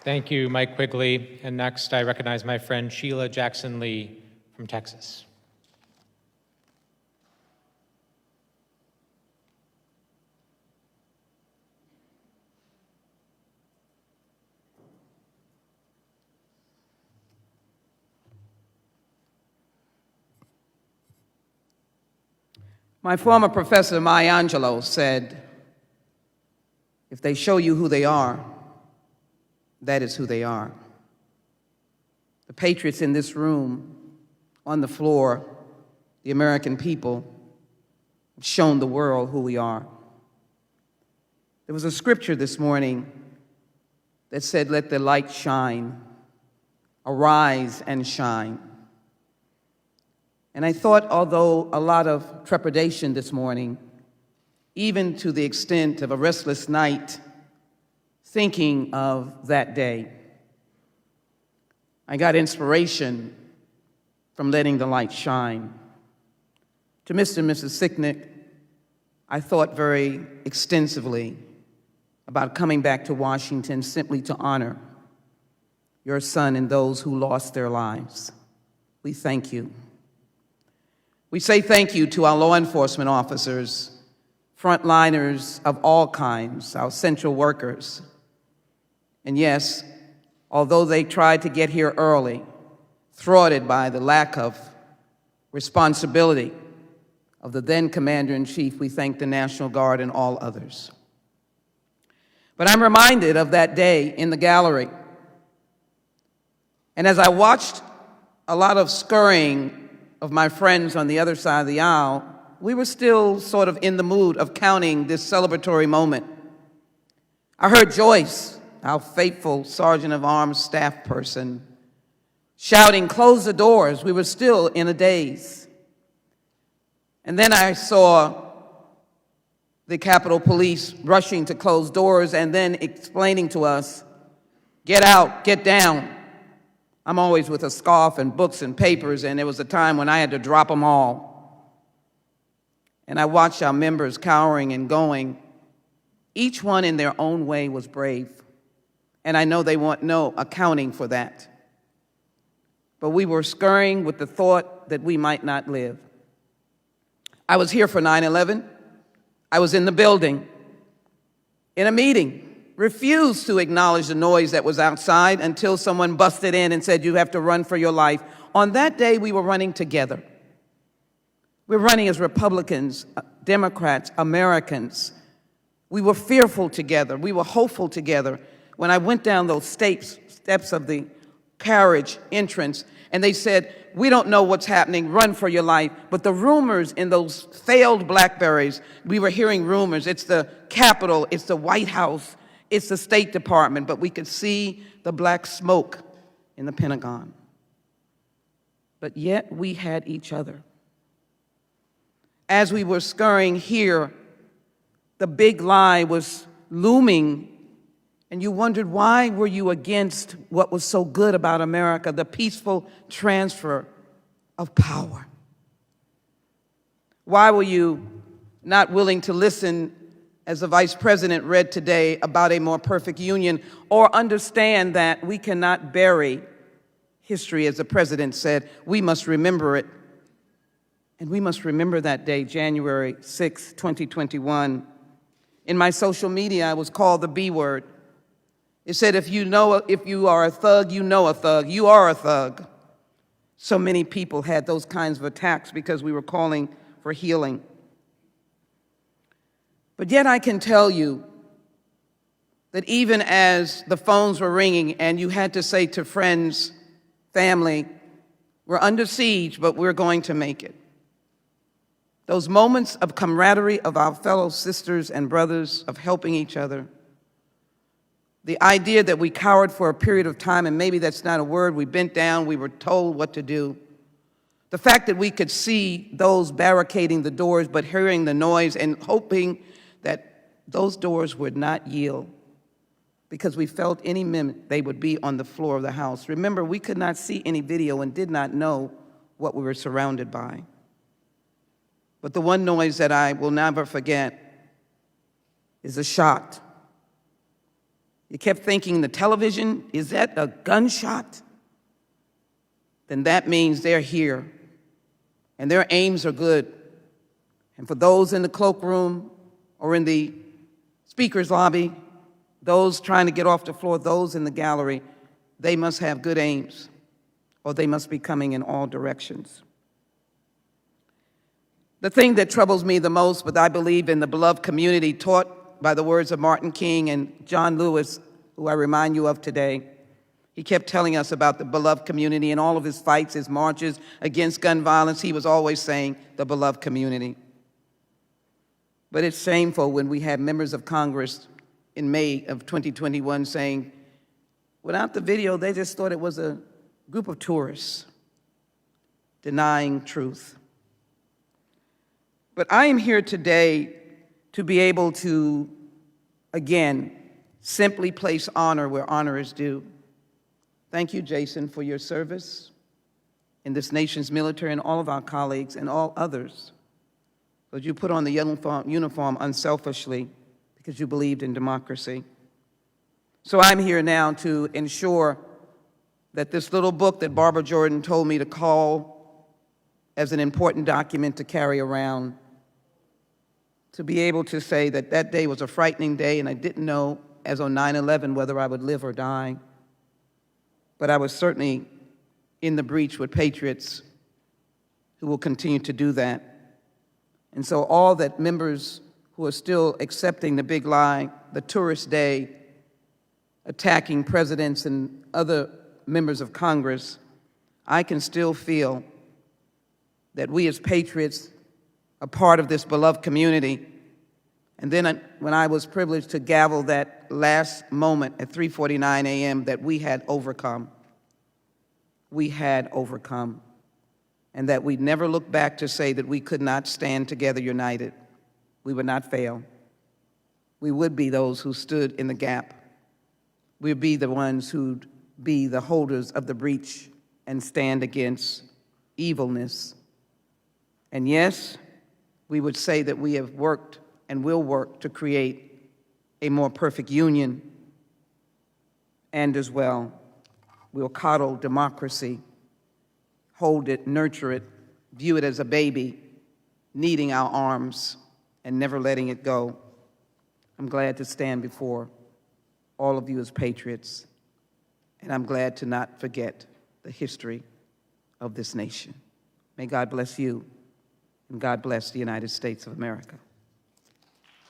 Thank you, Mike Quigley. And next, I recognize my friend Sheila Jackson Lee from Texas. My former professor, Maya Angelou, said, if they show you who they are, that is who they are. The patriots in this room, on the floor, the American people, have shown the world who we are. There was a scripture this morning that said, let the light shine, arise and shine. And I thought, although a lot of trepidation this morning, even to the extent of a restless night, thinking of that day, I got inspiration from letting the light shine. To Mr. and Mrs. Sicknick, I thought very extensively about coming back to Washington simply to honor your son and those who lost their lives. We thank you. We say thank you to our law enforcement officers, frontliners of all kinds, our essential workers. And yes, although they tried to get here early, thwarted by the lack of responsibility of the then Commander-in-Chief, we thank the National Guard and all others. But I'm reminded of that day in the gallery. And as I watched a lot of scurrying of my friends on the other side of the aisle, we were still sort of in the mood of counting this celebratory moment. I heard Joyce, our faithful Sergeant of Arms staff person, shouting, close the doors. We were still in a daze. And then I saw the Capitol Police rushing to close doors and then explaining to us, get out, get down. I'm always with a scarf and books and papers, and there was a time when I had to drop them all. And I watched our members cowering and going. Each one in their own way was brave. And I know they want no accounting for that. But we were scurrying with the thought that we might not live. I was here for 9/11. I was in the building, in a meeting, refused to acknowledge the noise that was outside until someone busted in and said, you have to run for your life. On that day, we were running together. We were running as Republicans, Democrats, Americans. We were fearful together. We were hopeful together. When I went down those steps of the carriage entrance, and they said, we don't know what's happening, run for your life. But the rumors in those failed Blackberries, we were hearing rumors. It's the Capitol, it's the White House, it's the State Department, but we could see the black smoke in the Pentagon. But yet we had each other. As we were scurrying here, the big lie was looming, and you wondered, why were you against what was so good about America, the peaceful transfer of power? Why were you not willing to listen, as the Vice President read today, about a more perfect union, or understand that we cannot bury history, as the President said, we must remember it. And we must remember that day, January 6, 2021. In my social media, I was called the B word. It said, if you are a thug, you know a thug. You are a thug. So many people had those kinds of attacks because we were calling for healing. But yet I can tell you that even as the phones were ringing and you had to say to friends, family, we're under siege, but we're going to make it. Those moments of camaraderie of our fellow sisters and brothers, of helping each other, the idea that we cowered for a period of time, and maybe that's not a word, we bent down, we were told what to do. The fact that we could see those barricading the doors, but hearing the noise and hoping that those doors would not yield, because we felt any minute they would be on the floor of the House. Remember, we could not see any video and did not know what we were surrounded by. But the one noise that I will never forget is a shot. You kept thinking the television, is that a gunshot? Then that means they're here, and their aims are good. And for those in the cloakroom or in the speaker's lobby, those trying to get off the floor, those in the gallery, they must have good aims, or they must be coming in all directions. The thing that troubles me the most, but I believe in the beloved community taught by the words of Martin King and John Lewis, who I remind you of today. He kept telling us about the beloved community in all of his fights, his marches against gun violence. He was always saying the beloved community. But it's shameful when we have members of Congress in May of 2021 saying, without the video, they just thought it was a group of tourists denying truth. But I am here today to be able to, again, simply place honor where honor is due. Thank you, Jason, for your service in this nation's military, and all of our colleagues and all others. But you put on the uniform unselfishly because you believed in democracy. So I'm here now to ensure that this little book that Barbara Jordan told me to call as an important document to carry around, to be able to say that that day was a frightening day and I didn't know, as on 9/11, whether I would live or die. But I was certainly in the breach with patriots who will continue to do that. And so all that members who are still accepting the big lie, the tourist day, attacking presidents and other members of Congress, I can still feel that we as patriots are part of this beloved community. And then when I was privileged to gavel that last moment at 3:49 a.m., that we had overcome. We had overcome. And that we'd never look back to say that we could not stand together united. We would not fail. We would be those who stood in the gap. We'd be the ones who'd be the holders of the breach and stand against evilness. And yes, we would say that we have worked and will work to create a more perfect union. And as well, we'll coddle democracy, hold it, nurture it, view it as a baby, needing our arms and never letting it go. I'm glad to stand before all of you as patriots, and I'm glad to not forget the history of this nation. May God bless you, and God bless the United States of America.